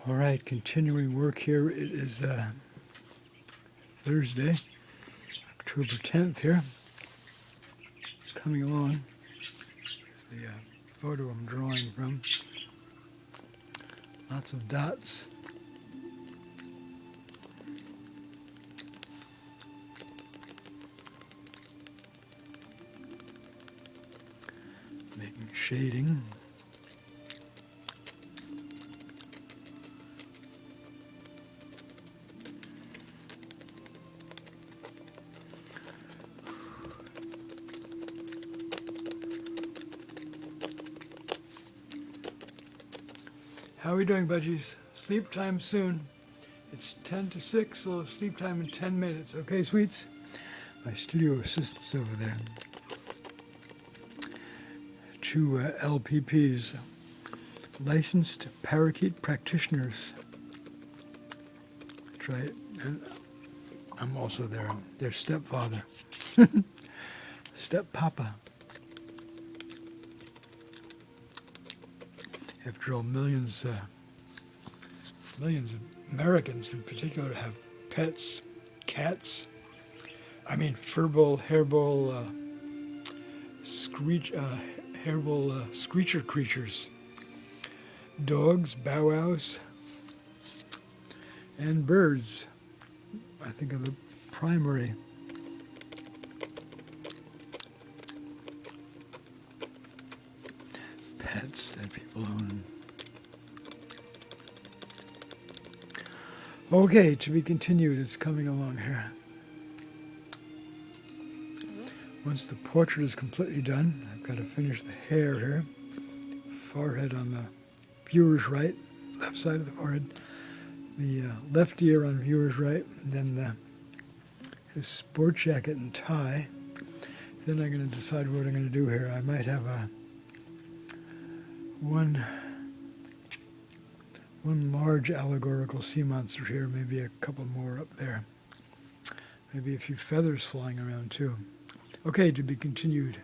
All right, continuing work here. It is Thursday, October 10th here. It's coming along. Here's the photo I'm drawing from. Lots of dots. Making shading. How are we doing, budgies? Sleep time soon. It's 10 to 6, so sleep time in 10 minutes. Okay, sweets? My studio assistants over there. Two LPPs, licensed parakeet practitioners. That's right. And I'm also their stepfather. Step-papa. After all, millions of Americans in particular have pets, cats. I mean, furball, hairball, hairball screecher creatures, dogs, bow wows, and birds. I think of the primary. Pets that people own. Okay, to be continued. It's coming along here. Once the portrait is completely done, I've got to finish the hair here. Forehead on the viewer's right, left side of the forehead. The left ear on viewer's right, and then his sport jacket and tie. Then I'm going to decide what I'm going to do here. I might have one large allegorical sea monster here, maybe a couple more up there. Maybe a few feathers flying around too. Okay, to be continued.